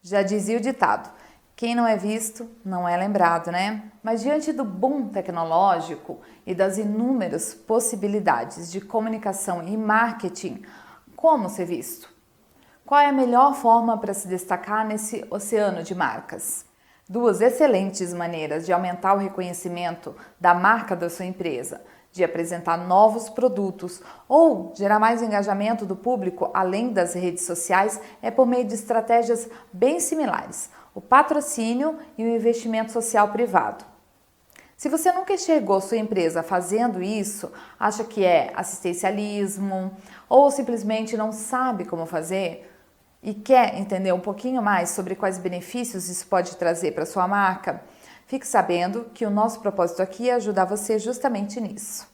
Já dizia o ditado, quem não é visto não é lembrado, né? Mas diante do boom tecnológico e das inúmeras possibilidades de comunicação e marketing, como ser visto? Qual é a melhor forma para se destacar nesse oceano de marcas? Duas excelentes maneiras de aumentar o reconhecimento da marca da sua empresa, de apresentar novos produtos ou gerar mais engajamento do público além das redes sociais é por meio de estratégias bem similares, o patrocínio e o investimento social privado. Se você nunca enxergou sua empresa fazendo isso, acha que é assistencialismo ou simplesmente não sabe como fazer e quer entender um pouquinho mais sobre quais benefícios isso pode trazer para sua marca, fique sabendo que o nosso propósito aqui é ajudar você justamente nisso.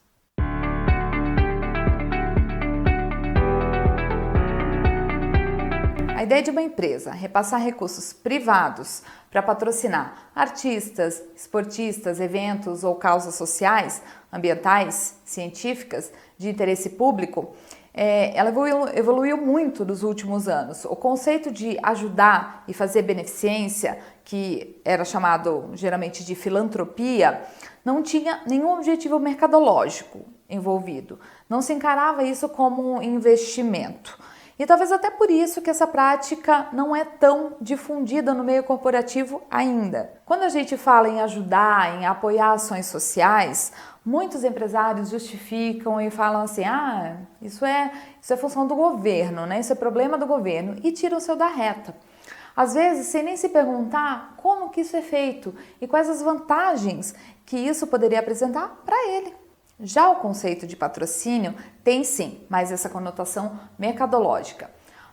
A ideia de uma empresa repassar recursos privados para patrocinar artistas, esportistas, eventos ou causas sociais, ambientais, científicas, de interesse público, ela evoluiu muito nos últimos anos. O conceito de ajudar e fazer beneficência, que era chamado geralmente de filantropia, não tinha nenhum objetivo mercadológico envolvido. Não se encarava isso como um investimento. E talvez até por isso que essa prática não é tão difundida no meio corporativo ainda. Quando a gente fala em ajudar, em apoiar ações sociais, muitos empresários justificam e falam assim, isso é função do governo, né? Isso é problema do governo, e tiram o seu da reta. Às vezes, sem nem se perguntar como que isso é feito e quais as vantagens que isso poderia apresentar para ele. Já o conceito de patrocínio tem sim, mais essa conotação mercadológica,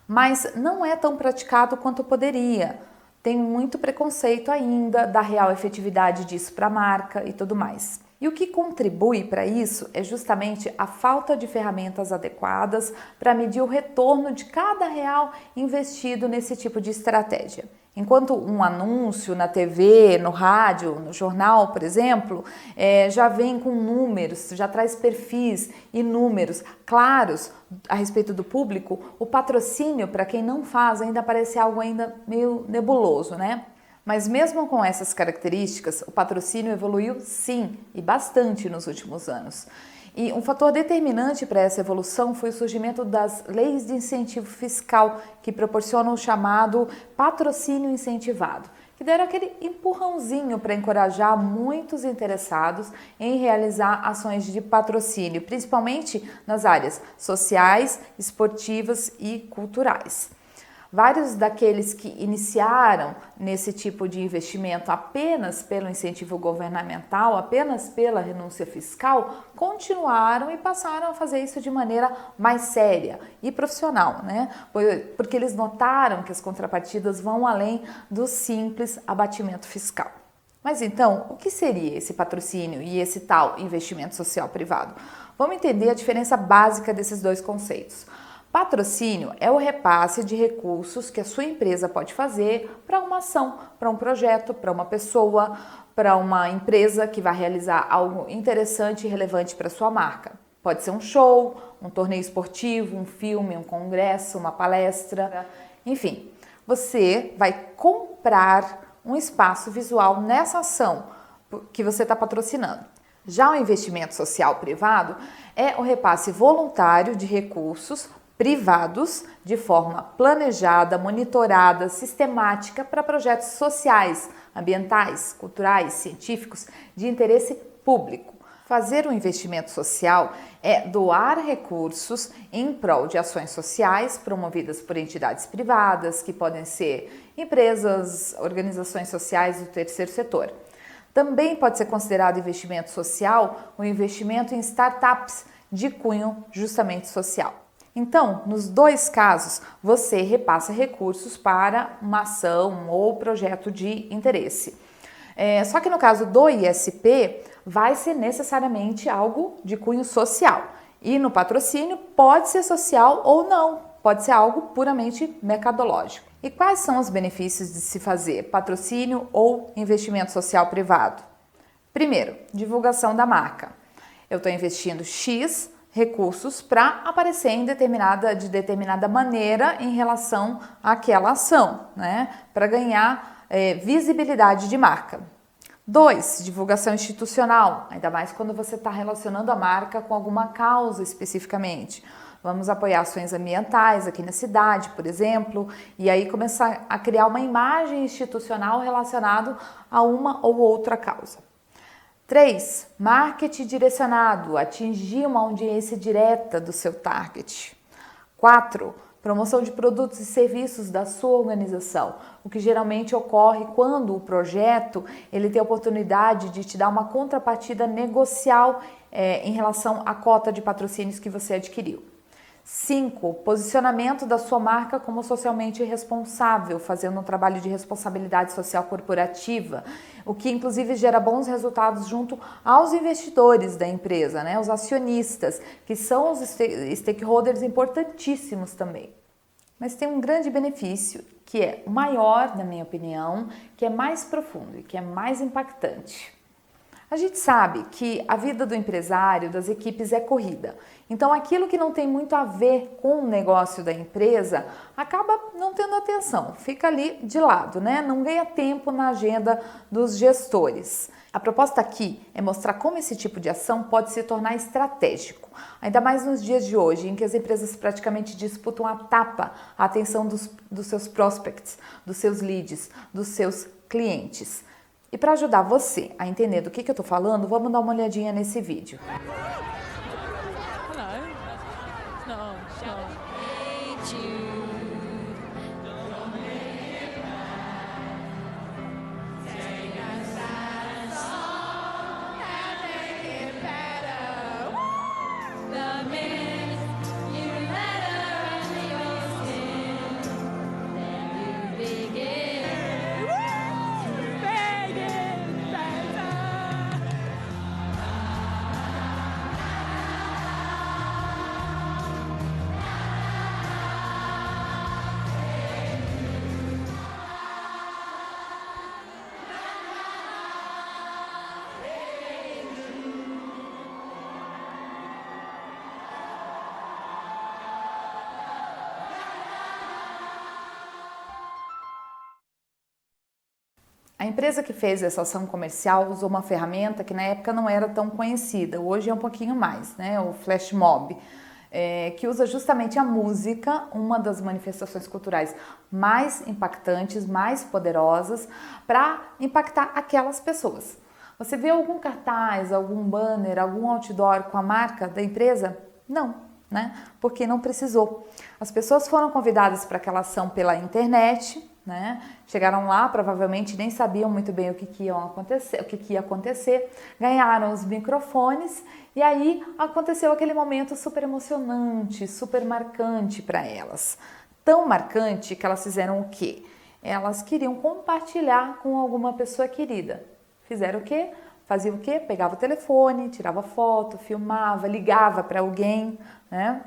mas não é tão praticado quanto poderia. Tem muito preconceito ainda da real efetividade disso para a marca e tudo mais. E o que contribui para isso é justamente a falta de ferramentas adequadas para medir o retorno de cada real investido nesse tipo de estratégia. Enquanto um anúncio na TV, no rádio, no jornal, por exemplo, já vem com números, já traz perfis e números claros a respeito do público, o patrocínio, para quem não faz, ainda parece algo ainda meio nebuloso, né? Mas mesmo com essas características, o patrocínio evoluiu sim, e bastante nos últimos anos. E um fator determinante para essa evolução foi o surgimento das leis de incentivo fiscal, que proporcionam o chamado patrocínio incentivado, que deram aquele empurrãozinho para encorajar muitos interessados em realizar ações de patrocínio, principalmente nas áreas sociais, esportivas e culturais. Vários daqueles que iniciaram nesse tipo de investimento apenas pelo incentivo governamental, apenas pela renúncia fiscal, continuaram e passaram a fazer isso de maneira mais séria e profissional, né? Porque eles notaram que as contrapartidas vão além do simples abatimento fiscal. Mas então, o que seria esse patrocínio e esse tal investimento social privado? Vamos entender a diferença básica desses dois conceitos. Patrocínio é o repasse de recursos que a sua empresa pode fazer para uma ação, para um projeto, para uma pessoa, para uma empresa que vai realizar algo interessante e relevante para a sua marca. Pode ser um show, um torneio esportivo, um filme, um congresso, uma palestra, enfim. Você vai comprar um espaço visual nessa ação que você está patrocinando. Já o investimento social privado é o repasse voluntário de recursos privados de forma planejada, monitorada, sistemática para projetos sociais, ambientais, culturais, científicos de interesse público. Fazer um investimento social é doar recursos em prol de ações sociais promovidas por entidades privadas, que podem ser empresas, organizações sociais do terceiro setor. Também pode ser considerado investimento social o investimento em startups de cunho justamente social. Então, nos dois casos, você repassa recursos para uma ação ou projeto de interesse. Só que no caso do ISP, vai ser necessariamente algo de cunho social. E no patrocínio, pode ser social ou não, pode ser algo puramente mercadológico. E quais são os benefícios de se fazer patrocínio ou investimento social privado? Primeiro, divulgação da marca. Eu estou investindo X recursos para aparecer de determinada maneira em relação àquela ação, né? Para ganhar visibilidade de marca. 2, divulgação institucional, ainda mais quando você está relacionando a marca com alguma causa especificamente. Vamos apoiar ações ambientais aqui na cidade, por exemplo, e aí começar a criar uma imagem institucional relacionada a uma ou outra causa. 3, marketing direcionado, atingir uma audiência direta do seu target. 4, promoção de produtos e serviços da sua organização, o que geralmente ocorre quando o projeto ele tem a oportunidade de te dar uma contrapartida negocial em relação à cota de patrocínios que você adquiriu. 5, posicionamento da sua marca como socialmente responsável, fazendo um trabalho de responsabilidade social corporativa, o que inclusive gera bons resultados junto aos investidores da empresa, né? Os acionistas, que são os stakeholders importantíssimos também. Mas tem um grande benefício, que é o maior, na minha opinião, que é mais profundo e que é mais impactante. A gente sabe que a vida do empresário, das equipes é corrida. Então aquilo que não tem muito a ver com o negócio da empresa acaba não tendo atenção, fica ali de lado, né? Não ganha tempo na agenda dos gestores. A proposta aqui é mostrar como esse tipo de ação pode se tornar estratégico, ainda mais nos dias de hoje, em que as empresas praticamente disputam a tapa a atenção dos seus prospects, dos seus leads, dos seus clientes. E para ajudar você a entender do que eu estou falando, vamos dar uma olhadinha nesse vídeo. A empresa que fez essa ação comercial usou uma ferramenta que na época não era tão conhecida, hoje é um pouquinho mais, né? O flash mob, que usa justamente a música, uma das manifestações culturais mais impactantes, mais poderosas, para impactar aquelas pessoas. Você vê algum cartaz, algum banner, algum outdoor com a marca da empresa? Não, né? Porque não precisou. As pessoas foram convidadas para aquela ação pela internet, né? Chegaram lá, provavelmente nem sabiam muito bem o que ia acontecer, ganharam os microfones e aí aconteceu aquele momento super emocionante, super marcante para elas. Tão marcante que elas fizeram o quê? Elas queriam compartilhar com alguma pessoa querida. Fizeram o quê? Fazia o quê? Pegava o telefone, tirava foto, filmava, ligava para alguém, né?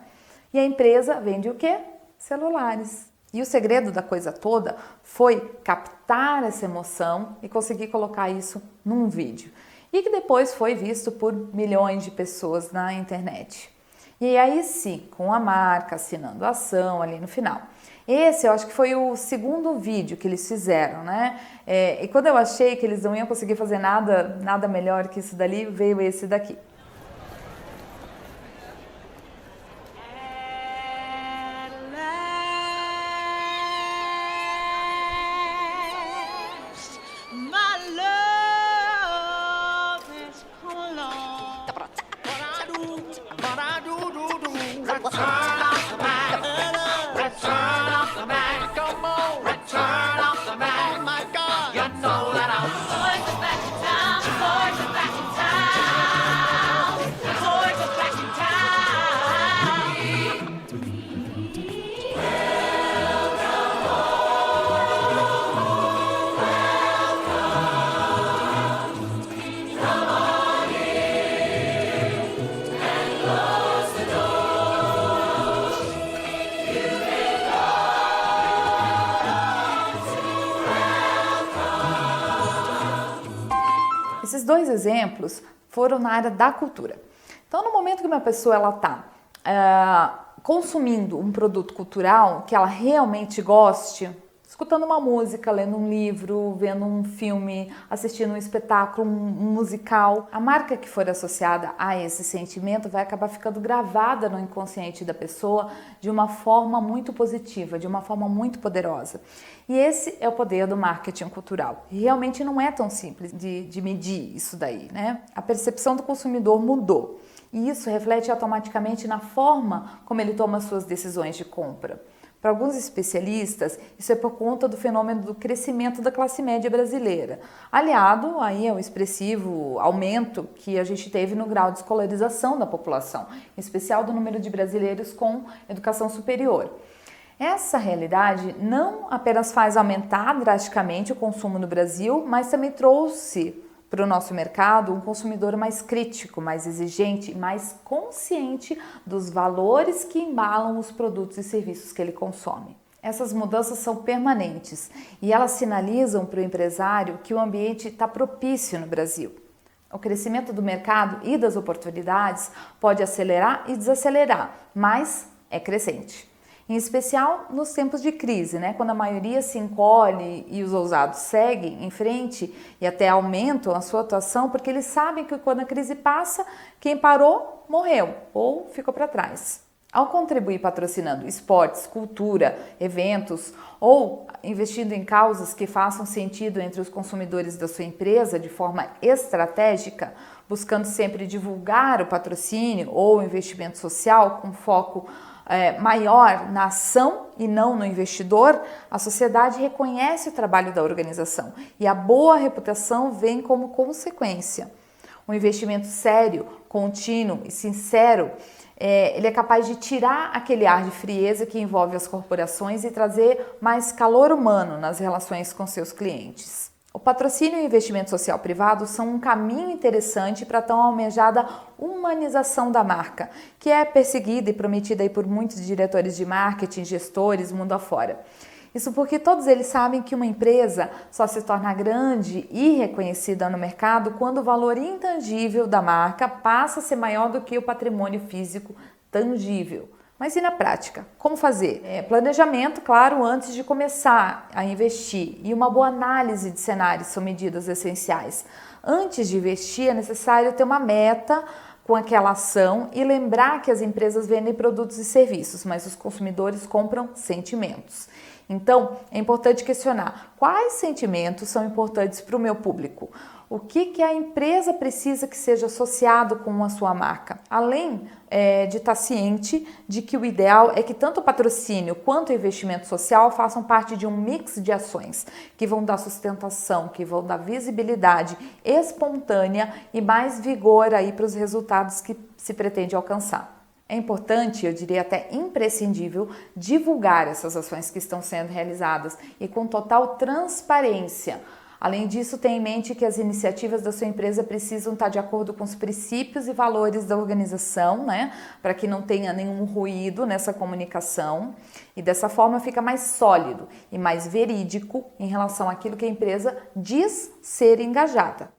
E a empresa vende o quê? Celulares. E o segredo da coisa toda foi captar essa emoção e conseguir colocar isso num vídeo. E que depois foi visto por milhões de pessoas na internet. E aí sim, com a marca assinando a ação ali no final. Esse eu acho que foi o segundo vídeo que eles fizeram, né? E quando eu achei que eles não iam conseguir fazer nada melhor que isso dali, veio esse daqui. Esses dois exemplos foram na área da cultura. Então, no momento que uma pessoa está consumindo um produto cultural que ela realmente goste, escutando uma música, lendo um livro, vendo um filme, assistindo um espetáculo, um musical, a marca que for associada a esse sentimento vai acabar ficando gravada no inconsciente da pessoa de uma forma muito positiva, de uma forma muito poderosa. E esse é o poder do marketing cultural. E realmente não é tão simples de medir isso daí, né? A percepção do consumidor mudou. E isso reflete automaticamente na forma como ele toma suas decisões de compra. Para alguns especialistas, isso é por conta do fenômeno do crescimento da classe média brasileira, aliado aí ao expressivo aumento que a gente teve no grau de escolarização da população, em especial do número de brasileiros com educação superior. Essa realidade não apenas faz aumentar drasticamente o consumo no Brasil, mas também trouxe para o nosso mercado um consumidor mais crítico, mais exigente, mais consciente dos valores que embalam os produtos e serviços que ele consome. Essas mudanças são permanentes e elas sinalizam para o empresário que o ambiente está propício no Brasil. O crescimento do mercado e das oportunidades pode acelerar e desacelerar, mas é crescente. Em especial nos tempos de crise, né? Quando a maioria se encolhe e os ousados seguem em frente e até aumentam a sua atuação, porque eles sabem que quando a crise passa, quem parou morreu ou ficou para trás. Ao contribuir patrocinando esportes, cultura, eventos ou investindo em causas que façam sentido entre os consumidores da sua empresa de forma estratégica, buscando sempre divulgar o patrocínio ou o investimento social com foco maior na ação e não no investidor, a sociedade reconhece o trabalho da organização e a boa reputação vem como consequência. Um investimento sério, contínuo e sincero, ele é capaz de tirar aquele ar de frieza que envolve as corporações e trazer mais calor humano nas relações com seus clientes. O patrocínio e o investimento social privado são um caminho interessante para a tão almejada humanização da marca, que é perseguida e prometida aí por muitos diretores de marketing, gestores, mundo afora. Isso porque todos eles sabem que uma empresa só se torna grande e reconhecida no mercado quando o valor intangível da marca passa a ser maior do que o patrimônio físico tangível. Mas e na prática? Como fazer? Planejamento, claro, antes de começar a investir e uma boa análise de cenários são medidas essenciais. Antes de investir é necessário ter uma meta com aquela ação e lembrar que as empresas vendem produtos e serviços, mas os consumidores compram sentimentos. Então, é importante questionar quais sentimentos são importantes para o meu público. O que a empresa precisa que seja associado com a sua marca? Além de estar ciente de que o ideal é que tanto o patrocínio quanto o investimento social façam parte de um mix de ações que vão dar sustentação, que vão dar visibilidade espontânea e mais vigor aí para os resultados que se pretende alcançar. É importante, eu diria até imprescindível, divulgar essas ações que estão sendo realizadas e com total transparência. Além disso, tenha em mente que as iniciativas da sua empresa precisam estar de acordo com os princípios e valores da organização, né? Para que não tenha nenhum ruído nessa comunicação e dessa forma fica mais sólido e mais verídico em relação àquilo que a empresa diz ser engajada.